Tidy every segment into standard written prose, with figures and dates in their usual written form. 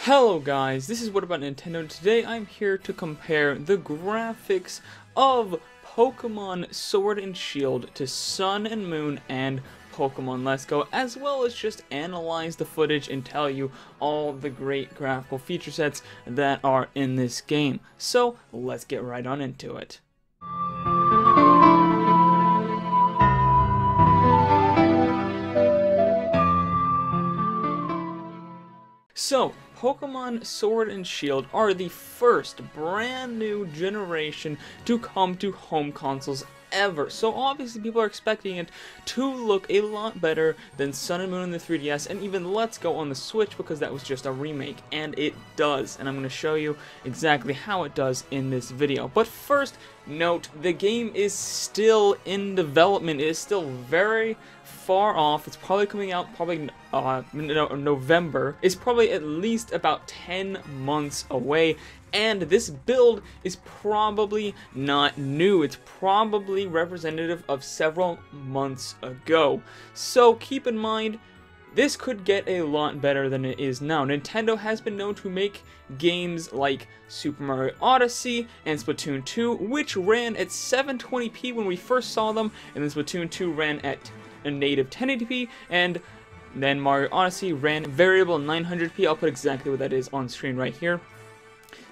Hello guys, this is What About Nintendo. Today I'm here to compare the graphics of Pokemon Sword and Shield to Sun and Moon and Pokemon Let's Go, as well as just analyze the footage and tell you all the great graphical feature sets that are in this game. So let's get right on into it. So, Pokemon Sword and Shield are the first brand new generation to come to home consoles ever. So obviously people are expecting it to look a lot better than Sun and Moon on the 3DS and even Let's Go on the Switch, because that was just a remake, and it does. And I'm going to show you exactly how it does in this video. But first, note, the game is still in development. It is still very far off. It's probably coming out November. It's probably at least about 10 months away, and this build is probably not new. It's probably representative of several months ago. So keep in mind, this could get a lot better than it is now. Nintendo has been known to make games like Super Mario Odyssey and Splatoon 2, which ran at 720p when we first saw them, and then Splatoon 2 ran at a native 1080p, and then Mario Odyssey ran variable 900p. I'll put exactly what that is on screen right here.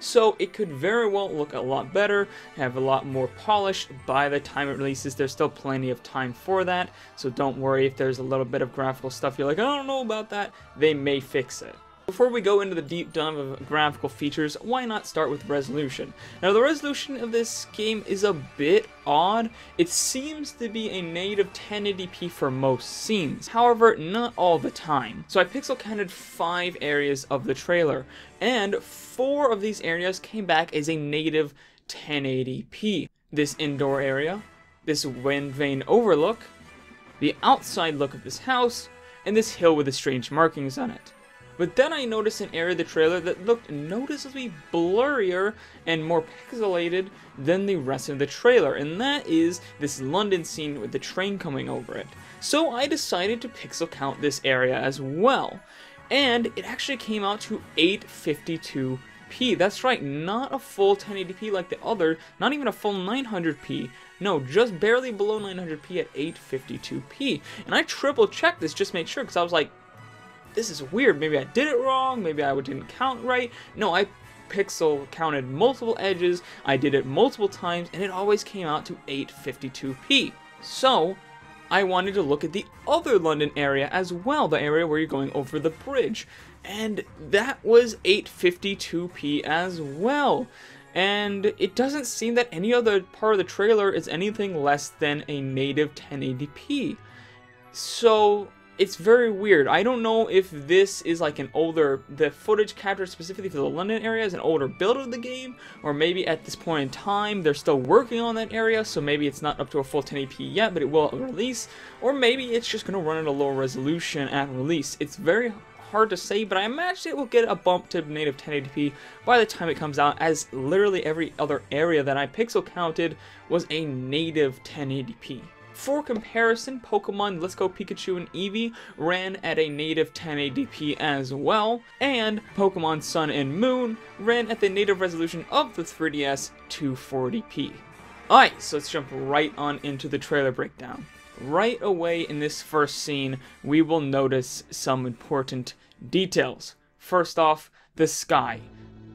So it could very well look a lot better, have a lot more polish by the time it releases. There's still plenty of time for that, so don't worry if there's a little bit of graphical stuff you're like, I don't know about that. They may fix it. Before we go into the deep dive of graphical features, why not start with resolution? Now, the resolution of this game is a bit odd. It seems to be a native 1080p for most scenes, however, not all the time. So I pixel counted 5 areas of the trailer, and 4 of these areas came back as a native 1080p. This indoor area, this wind vane overlook, the outside look of this house, and this hill with the strange markings on it. But then I noticed an area of the trailer that looked noticeably blurrier and more pixelated than the rest of the trailer, and that is this London scene with the train coming over it. So I decided to pixel count this area as well, and it actually came out to 852p. That's right, not a full 1080p like the other, not even a full 900p. No, just barely below 900p at 852p. And I triple checked this just to make sure, because I was like, this is weird, maybe I did it wrong, maybe I didn't count right. No, I pixel counted multiple edges, I did it multiple times, and it always came out to 852p. So, I wanted to look at the other London area as well, the area where you're going over the bridge, and that was 852p as well. And it doesn't seem that any other part of the trailer is anything less than a native 1080p. So it's very weird. I don't know if this is like an older, the footage captured specifically for the London area is an older build of the game, or maybe at this point in time they're still working on that area, so maybe it's not up to a full 1080p yet, but it will release, or maybe it's just going to run at a lower resolution at release. It's very hard to say, but I imagine it will get a bump to native 1080p by the time it comes out, as literally every other area that I pixel counted was a native 1080p. For comparison, Pokemon Let's Go Pikachu and Eevee ran at a native 1080p as well, and Pokemon Sun and Moon ran at the native resolution of the 3DS 240p. Alright, so let's jump right on into the trailer breakdown. Right away in this first scene, we will notice some important details. First off, the sky.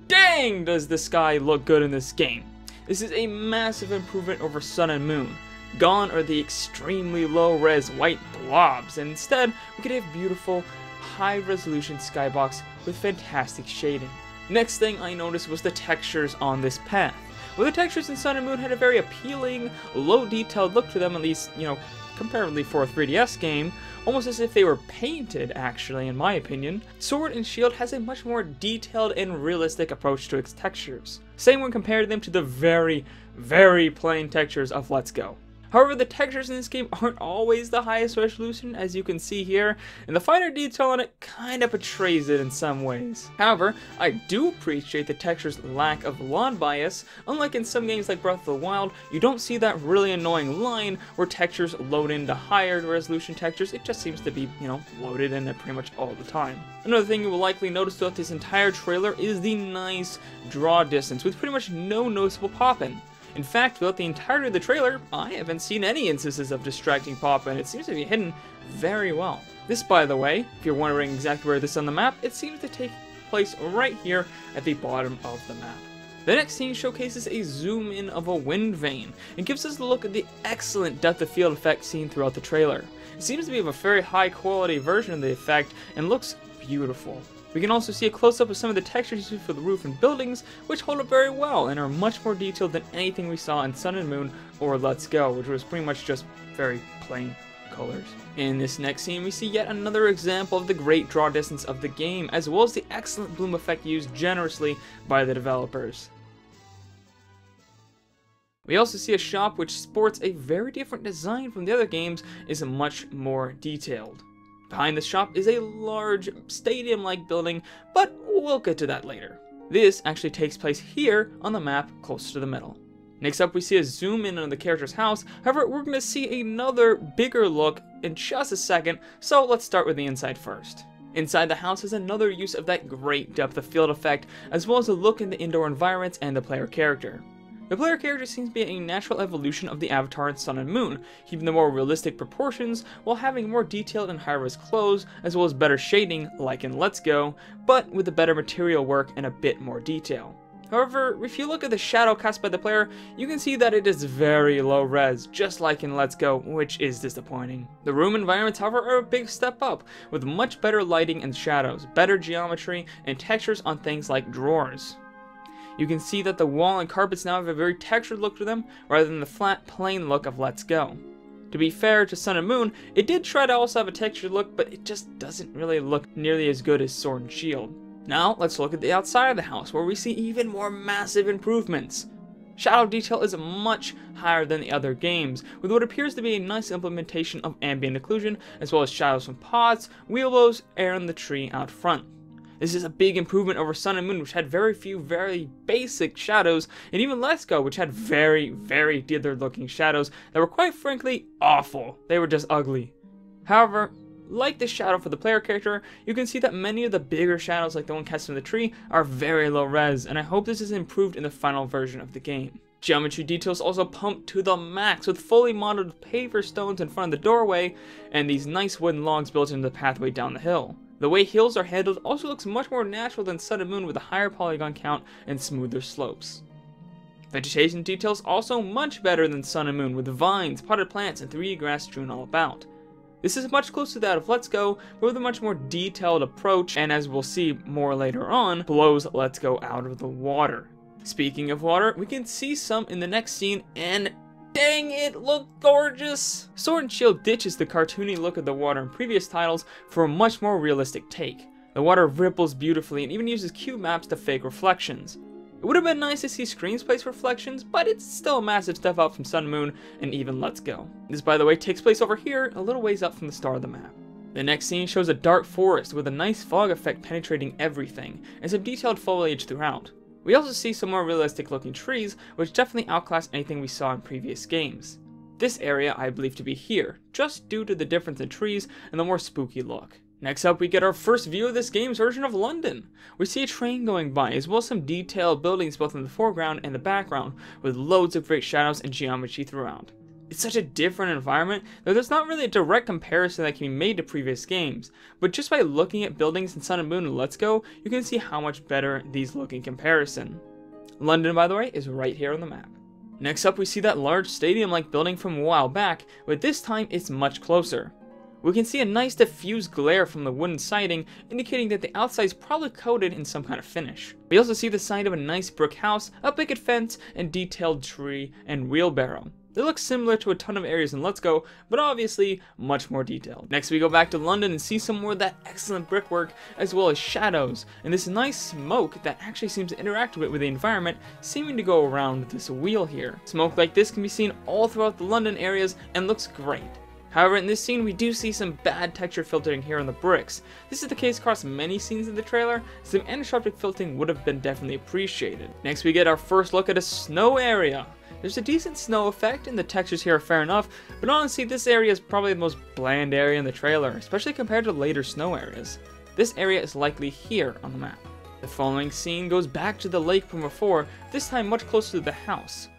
Dang, does the sky look good in this game. This is a massive improvement over Sun and Moon. Gone are the extremely low-res white blobs, and instead we could have beautiful, high-resolution skybox with fantastic shading. Next thing I noticed was the textures on this path. Well, the textures in Sun and Moon had a very appealing, low-detailed look to them, at least, you know, comparatively for a 3DS game, almost as if they were painted, actually, in my opinion. Sword and Shield has a much more detailed and realistic approach to its textures. Same when comparing them to the very, very plain textures of Let's Go. However, the textures in this game aren't always the highest resolution, as you can see here, and the finer detail on it kind of betrays it in some ways. However, I do appreciate the texture's lack of lawn bias. Unlike in some games like Breath of the Wild, you don't see that really annoying line where textures load into higher resolution textures. It just seems to be, loaded in it pretty much all the time. Another thing you will likely notice throughout this entire trailer is the nice draw distance, with pretty much no noticeable pop-in. In fact, throughout the entirety of the trailer, I haven't seen any instances of distracting pop-in. It seems to be hidden very well. This, by the way, if you're wondering exactly where this is on the map, it seems to take place right here at the bottom of the map. The next scene showcases a zoom in of a wind vane and gives us a look at the excellent depth of field effect seen throughout the trailer. It seems to be of a very high quality version of the effect and looks beautiful. We can also see a close-up of some of the textures used for the roof and buildings, which hold up very well and are much more detailed than anything we saw in Sun and Moon or Let's Go, which was pretty much just very plain colors. In this next scene, we see yet another example of the great draw distance of the game, as well as the excellent bloom effect used generously by the developers. We also see a shop which sports a very different design from the other games, is much more detailed. Behind the shop is a large stadium-like building, but we'll get to that later. This actually takes place here on the map close to the middle. Next up, we see a zoom in on the character's house. However, we're going to see another bigger look in just a second, so let's start with the inside first. Inside the house is another use of that great depth of field effect, as well as a look in the indoor environments and the player character. The player character seems to be a natural evolution of the avatar in Sun and Moon, keeping the more realistic proportions while having more detailed and high-res clothes, as well as better shading, like in Let's Go, but with a better material work and a bit more detail. However, if you look at the shadow cast by the player, you can see that it is very low res, just like in Let's Go, which is disappointing. The room environments, however, are a big step up, with much better lighting and shadows, better geometry, and textures on things like drawers. You can see that the wall and carpets now have a very textured look to them, rather than the flat, plain look of Let's Go. To be fair to Sun and Moon, it did try to also have a textured look, but it just doesn't really look nearly as good as Sword and Shield. Now, let's look at the outside of the house, where we see even more massive improvements. Shadow detail is much higher than the other games, with what appears to be a nice implementation of ambient occlusion, as well as shadows from pots, wheelbows, and the tree out front. This is a big improvement over Sun and Moon, which had very few very basic shadows, and even Let's Go, which had very dithered looking shadows that were quite frankly awful. They were just ugly. However, like the shadow for the player character, you can see that many of the bigger shadows, like the one cast from the tree, are very low res, and I hope this is improved in the final version of the game. Geometry details also pumped to the max, with fully modeled paver stones in front of the doorway, and these nice wooden logs built into the pathway down the hill. The way hills are handled also looks much more natural than Sun and Moon, with a higher polygon count and smoother slopes. Vegetation details also much better than Sun and Moon, with vines, potted plants, and 3D grass strewn all about. This is much closer to that of Let's Go, but with a much more detailed approach, and as we'll see more later on, blows Let's Go out of the water. Speaking of water, we can see some in the next scene, and dang, it looked gorgeous! Sword and Shield ditches the cartoony look of the water in previous titles for a much more realistic take. The water ripples beautifully and even uses cube maps to fake reflections. It would have been nice to see screens place reflections, but it's still a massive step up from Sun and Moon and even Let's Go. This, by the way, takes place over here, a little ways up from the start of the map. The next scene shows a dark forest with a nice fog effect penetrating everything, and some detailed foliage throughout. We also see some more realistic looking trees, which definitely outclass anything we saw in previous games. This area I believe to be here, just due to the difference in trees and the more spooky look. Next up, we get our first view of this game's version of London. We see a train going by, as well as some detailed buildings both in the foreground and the background, with loads of great shadows and geometry throughout. It's such a different environment that there's not really a direct comparison that can be made to previous games, but just by looking at buildings in Sun and Moon and Let's Go, you can see how much better these look in comparison. London, by the way, is right here on the map. Next up, we see that large stadium-like building from a while back, but this time it's much closer. We can see a nice diffused glare from the wooden siding, indicating that the outside is probably coated in some kind of finish. We also see the side of a nice brick house, a picket fence, and detailed tree and wheelbarrow. They look similar to a ton of areas in Let's Go, but obviously much more detailed. Next we go back to London and see some more of that excellent brickwork, as well as shadows, and this nice smoke that actually seems to interact with the environment, seeming to go around this wheel here. Smoke like this can be seen all throughout the London areas and looks great. However, in this scene, we do see some bad texture filtering here on the bricks. This is the case across many scenes in the trailer, some anisotropic filtering would have been definitely appreciated. Next, we get our first look at a snow area. There's a decent snow effect, and the textures here are fair enough, but honestly, this area is probably the most bland area in the trailer, especially compared to later snow areas. This area is likely here on the map. The following scene goes back to the lake from before, this time much closer to the house.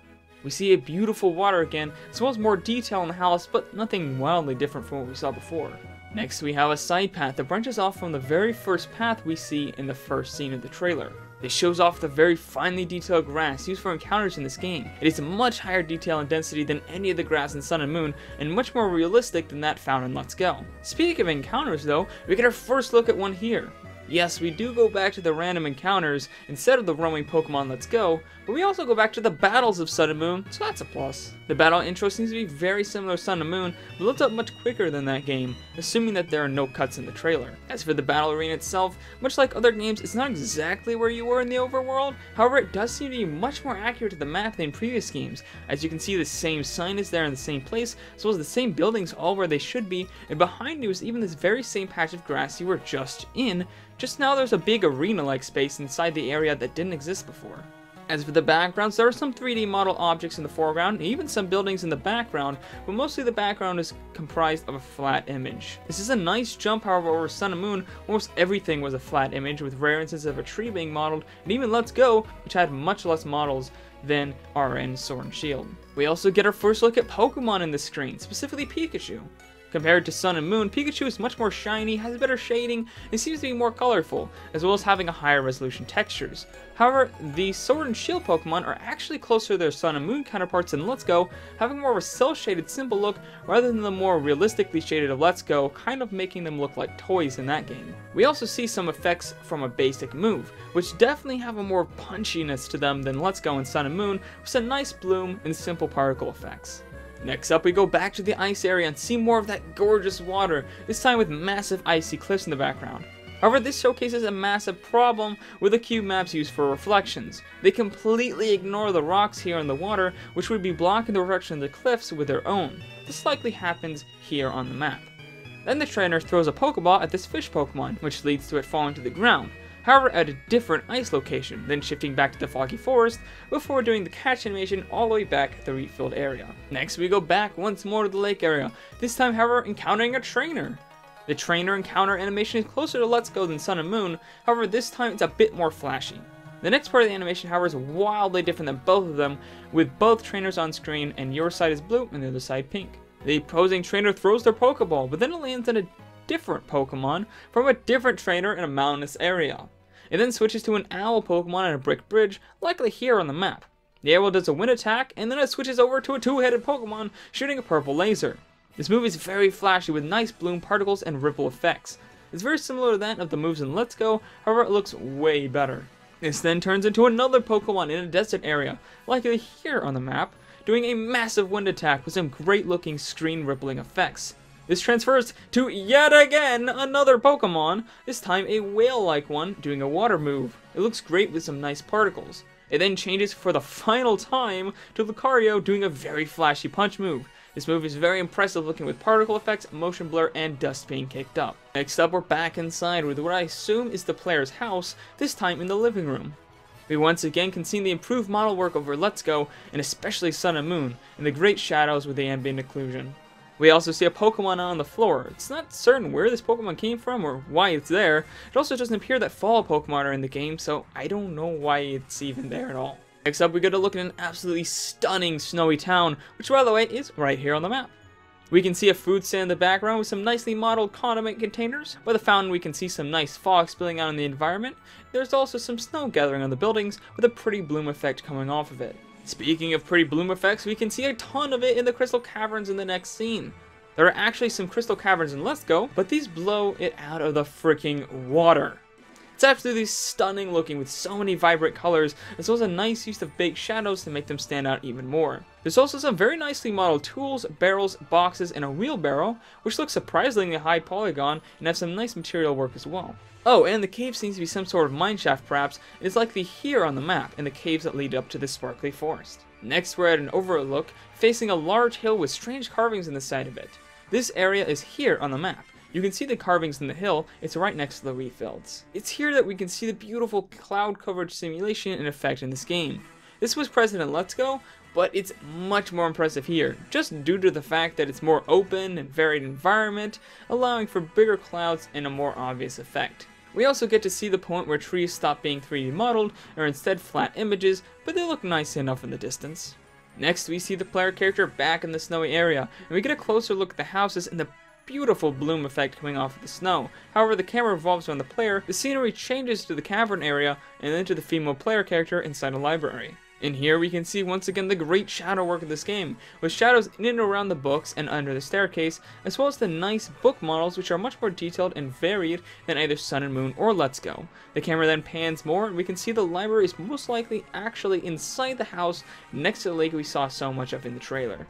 We see a beautiful water again, as well as more detail in the house, but nothing wildly different from what we saw before. Next, we have a side path that branches off from the very first path we see in the first scene of the trailer. This shows off the very finely detailed grass used for encounters in this game. It is much higher detail and density than any of the grass in Sun and Moon, and much more realistic than that found in Let's Go. Speaking of encounters though, we get our first look at one here. Yes, we do go back to the random encounters instead of the roaming Pokemon Let's Go, but we also go back to the battles of Sun and Moon, so that's a plus. The battle intro seems to be very similar to Sun and Moon, but loads up much quicker than that game, assuming that there are no cuts in the trailer. As for the battle arena itself, much like other games, it's not exactly where you were in the overworld, however it does seem to be much more accurate to the map than previous games. As you can see, the same sign is there in the same place, as well as the same buildings all where they should be, and behind you is even this very same patch of grass you were just in, just now there's a big arena-like space inside the area that didn't exist before. As for the backgrounds, there are some 3D model objects in the foreground, and even some buildings in the background, but mostly the background is comprised of a flat image. This is a nice jump, however, over Sun and Moon, almost everything was a flat image, with rare instances of a tree being modeled, and even Let's Go, which had much less models than RN Sword and Shield. We also get our first look at Pokemon in the screen, specifically Pikachu. Compared to Sun and Moon, Pikachu is much more shiny, has better shading, and seems to be more colorful, as well as having a higher resolution textures. However, the Sword and Shield Pokemon are actually closer to their Sun and Moon counterparts in Let's Go, having more of a cel-shaded simple look rather than the more realistically shaded of Let's Go, kind of making them look like toys in that game. We also see some effects from a basic move, which definitely have a more punchiness to them than Let's Go and Sun and Moon, with some nice bloom and simple particle effects. Next up, we go back to the ice area and see more of that gorgeous water, this time with massive icy cliffs in the background. However, this showcases a massive problem with the cube maps used for reflections. They completely ignore the rocks here in the water, which would be blocking the reflection of the cliffs with their own. This likely happens here on the map. Then the trainer throws a Pokeball at this fish Pokemon, which leads to it falling to the ground. However, at a different ice location, then shifting back to the foggy forest before doing the catch animation all the way back at the refilled area. Next, we go back once more to the lake area, this time, however, encountering a trainer. The trainer encounter animation is closer to Let's Go than Sun and Moon, however this time it's a bit more flashy. The next part of the animation, however, is wildly different than both of them, with both trainers on screen and your side is blue and the other side pink. The opposing trainer throws their Pokeball, but then it lands in a different Pokemon from a different trainer in a mountainous area. It then switches to an owl Pokemon on a brick bridge, likely here on the map. The owl does a wind attack, and then it switches over to a two-headed Pokemon shooting a purple laser. This move is very flashy with nice bloom particles and ripple effects. It's very similar to that of the moves in Let's Go, however it looks way better. This then turns into another Pokemon in a desert area, likely here on the map, doing a massive wind attack with some great looking screen rippling effects. This transfers to yet again another Pokemon, this time a whale-like one doing a water move. It looks great with some nice particles. It then changes for the final time to Lucario doing a very flashy punch move. This move is very impressive looking with particle effects, motion blur, and dust being kicked up. Next up, we're back inside with what I assume is the player's house, this time in the living room. We once again can see the improved model work over Let's Go, and especially Sun and Moon, and the great shadows with the ambient occlusion. We also see a Pokemon on the floor. It's not certain where this Pokemon came from or why it's there. It also doesn't appear that fall Pokemon are in the game, so I don't know why it's even there at all. Next up, we get a look at an absolutely stunning snowy town, which by the way is right here on the map. We can see a food stand in the background with some nicely modeled condiment containers. By the fountain, we can see some nice fog spilling out in the environment. There's also some snow gathering on the buildings with a pretty bloom effect coming off of it. Speaking of pretty bloom effects, we can see a ton of it in the Crystal Caverns in the next scene. There are actually some Crystal Caverns in Let's Go, but these blow it out of the freaking water. It's absolutely stunning looking with so many vibrant colors, as well as a nice use of baked shadows to make them stand out even more. There's also some very nicely modeled tools, barrels, boxes, and a wheelbarrow, which looks surprisingly high polygon and have some nice material work as well. Oh, and the cave seems to be some sort of mineshaft perhaps, and it's likely here on the map, in the caves that lead up to this sparkly forest. Next, we're at an overlook, facing a large hill with strange carvings in the side of it. This area is here on the map. You can see the carvings in the hill, it's right next to the wheat fields. It's here that we can see the beautiful cloud coverage simulation in effect in this game. This was present in Let's Go, but it's much more impressive here, just due to the fact that it's more open and varied environment, allowing for bigger clouds and a more obvious effect. We also get to see the point where trees stop being 3D modeled and are instead flat images, but they look nice enough in the distance. Next, we see the player character back in the snowy area, and we get a closer look at the houses and the beautiful bloom effect coming off of the snow. However, the camera revolves around the player, the scenery changes to the cavern area, and then to the female player character inside a library. In here, we can see once again the great shadow work of this game, with shadows in and around the books and under the staircase, as well as the nice book models which are much more detailed and varied than either Sun and Moon or Let's Go. The camera then pans more, and we can see the library is most likely actually inside the house next to the lake we saw so much of in the trailer.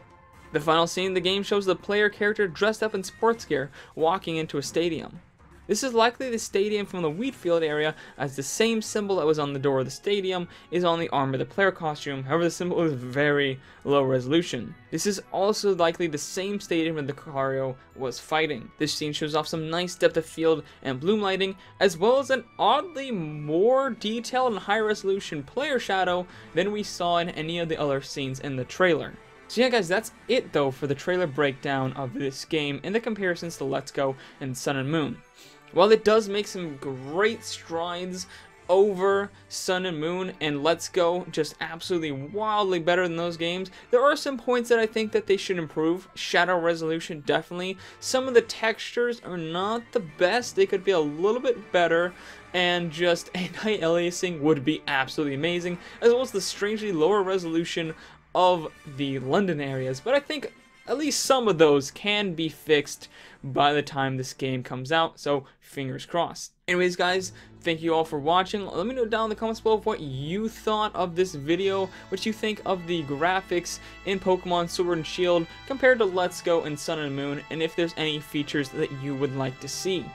The final scene in the game shows the player character dressed up in sports gear, walking into a stadium. This is likely the stadium from the wheat field area, as the same symbol that was on the door of the stadium is on the arm of the player costume. However, the symbol is very low resolution. This is also likely the same stadium where the Lucario was fighting. This scene shows off some nice depth of field and bloom lighting, as well as an oddly more detailed and high resolution player shadow than we saw in any of the other scenes in the trailer. So yeah guys, that's it though for the trailer breakdown of this game and the comparisons to Let's Go and Sun and Moon. While it does make some great strides over Sun and Moon and Let's Go, just absolutely wildly better than those games, there are some points that I think that they should improve. Shadow resolution, definitely. Some of the textures are not the best, they could be a little bit better, and just anti-aliasing would be absolutely amazing, as well as the strangely lower resolution of the London areas, but I think at least some of those can be fixed by the time this game comes out, so fingers crossed. Anyways guys, thank you all for watching. Let me know down in the comments below what you thought of this video, what you think of the graphics in Pokemon Sword and Shield compared to Let's Go and Sun and Moon, and if there's any features that you would like to see.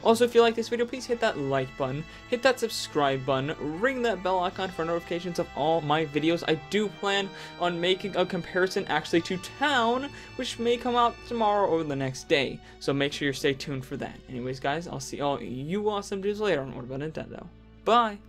Also, if you like this video, please hit that like button, hit that subscribe button, ring that bell icon for notifications of all my videos. I do plan on making a comparison actually to Town, which may come out tomorrow or the next day. So make sure you stay tuned for that. Anyways, guys, I'll see all you awesome dudes later on What About Nintendo. Bye!